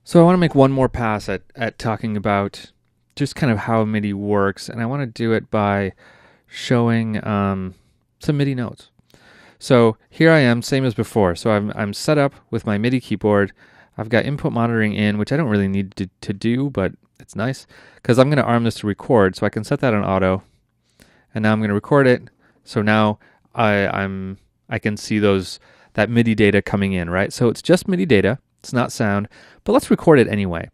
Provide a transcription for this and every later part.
So I want to make one more pass at talking about just kind of how MIDI works, and I want to do it by showing some MIDI notes. So here I am, same as before. So I'm set up with my MIDI keyboard. I've got input monitoring in, which I don't really need to do, but it's nice because I'm going to arm this to record, so I can set that on auto, and now I'm going to record it. So now I can see that MIDI data coming in, right? So it's just MIDI data. It's not sound, but let's record it anyway.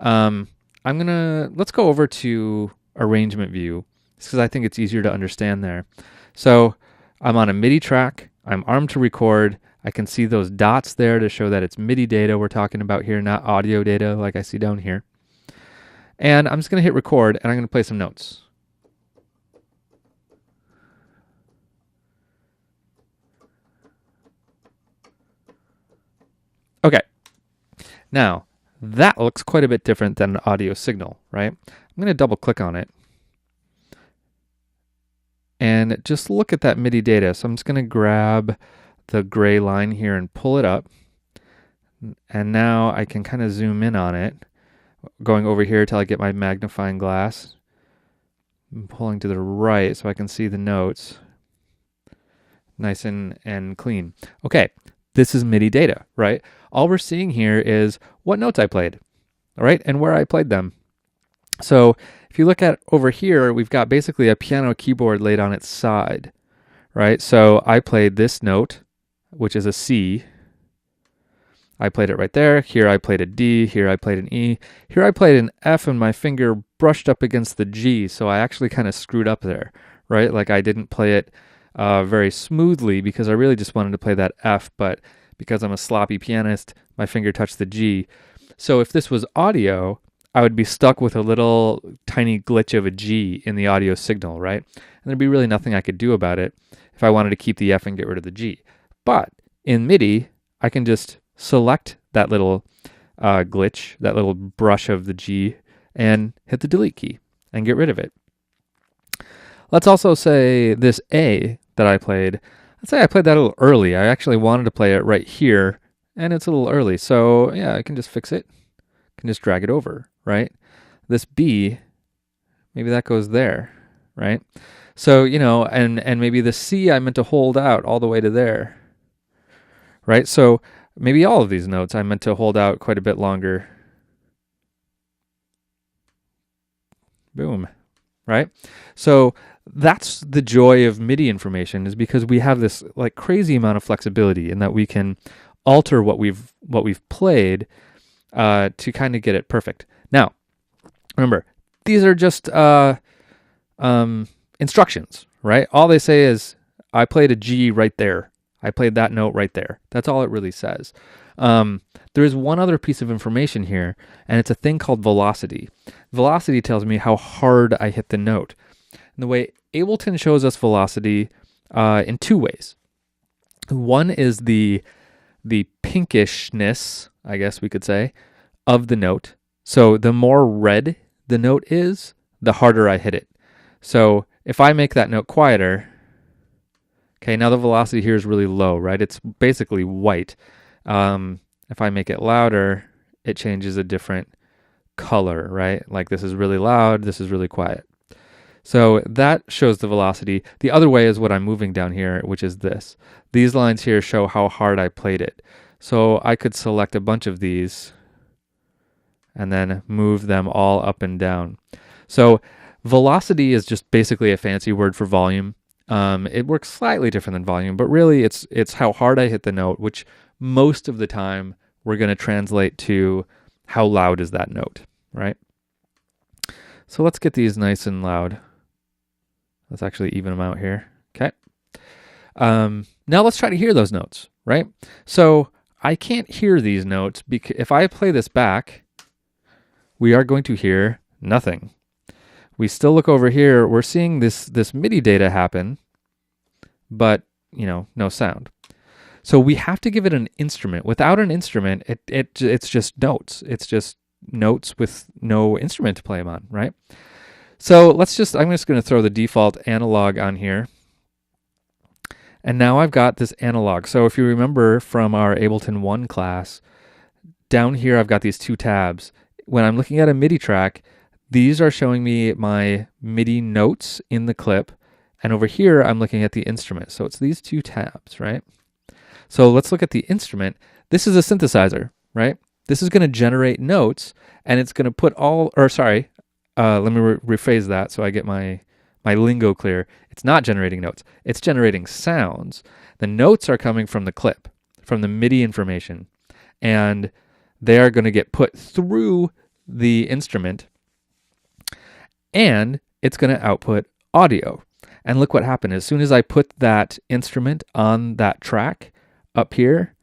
Let's go over to arrangement view because I think it's easier to understand there. So I'm on a MIDI track. I'm armed to record. I can see those dots there to show that it's MIDI data we're talking about here, not audio data like I see down here. And I'm just going to hit record, and I'm going to play some notes. Okay. Now, that looks quite a bit different than an audio signal, right? I'm going to double click on it and just look at that MIDI data. So I'm just going to grab the gray line here and pull it up. And now I can kind of zoom in on it, going over here till I get my magnifying glass. I'm pulling to the right so I can see the notes nice and clean. Okay, this is MIDI data, right? All we're seeing here is what notes I played, all right, and where I played them. So if you look at over here, we've got basically a piano keyboard laid on its side, right? So I played this note, which is a C. I played it right there. Here I played a D. Here I played an E. Here I played an F, and my finger brushed up against the G. So I actually kind of screwed up there, right? Like I didn't play it very smoothly because I really just wanted to play that F, but because I'm a sloppy pianist, my finger touched the G. So if this was audio, I would be stuck with a little tiny glitch of a G in the audio signal, right? And there'd be really nothing I could do about it if I wanted to keep the F and get rid of the G. But in MIDI, I can just select that little glitch, that little brush of the G, and hit the delete key and get rid of it. Let's also say this A that I played, let's say I played that a little early. I actually wanted to play it right here, and it's a little early. So yeah, I can just fix it. I can just drag it over, right? This B, maybe that goes there, right? So, and maybe the C I meant to hold out all the way to there, right? So maybe all of these notes I meant to hold out quite a bit longer. Boom, right? So that's the joy of MIDI information, is because we have this like crazy amount of flexibility in that we can alter what we've played to kind of get it perfect. Now, remember, these are just instructions, right? All they say is, I played a G right there. I played that note right there. That's all it really says. There is one other piece of information here, and it's a thing called velocity. Velocity tells me how hard I hit the note. And the way Ableton shows us velocity in two ways. One is the pinkishness, I guess we could say, of the note. So the more red the note is, the harder I hit it. So if I make that note quieter, okay, now the velocity here is really low, right? It's basically white. If I make it louder, it changes a different color, right? Like this is really loud, this is really quiet. So that shows the velocity. The other way is what I'm moving down here, which is this. These lines here show how hard I played it. So I could select a bunch of these and then move them all up and down. So velocity is just basically a fancy word for volume. It works slightly different than volume, but really it's how hard I hit the note, which most of the time we're going to translate to how loud is that note, right? So let's get these nice and loud. Let's actually even them out here. Okay. Now let's try to hear those notes, right? So I can't hear these notes because if I play this back, we are going to hear nothing. We still look over here, we're seeing this MIDI data happen, but no sound. So we have to give it an instrument. Without an instrument, it's just notes. It's just notes with no instrument to play them on, right? So I'm just going to throw the default analog on here. And now I've got this analog. So if you remember from our Ableton 1 class, down here I've got these two tabs. When I'm looking at a MIDI track, these are showing me my MIDI notes in the clip, and over here I'm looking at the instrument. So it's these two tabs, right? So let's look at the instrument. This is a synthesizer, right? This is going to generate notes, and it's going to put all, or sorry, let me rephrase that so I get my lingo clear. It's not generating notes. It's generating sounds. The notes are coming from the clip, from the MIDI information, and they are going to get put through the instrument, and it's going to output audio. And look what happened. As soon as I put that instrument on that track up here,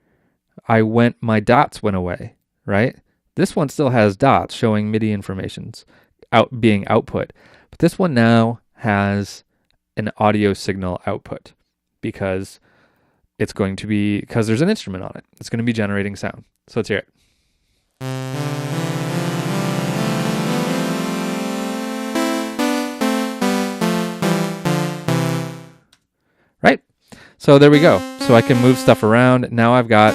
my dots went away, right? This one still has dots showing MIDI informations being output, but this one now has an audio signal output because because there's an instrument on it. It's going to be generating sound. So let's hear it. Right? So there we go. So I can move stuff around. Now I've got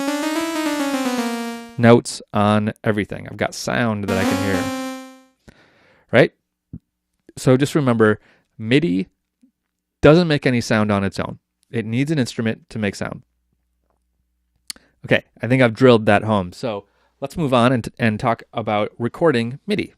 notes on everything. I've got sound that I can hear. Right? So just remember, MIDI doesn't make any sound on its own. It needs an instrument to make sound. Okay, I think I've drilled that home. So let's move on and talk about recording MIDI.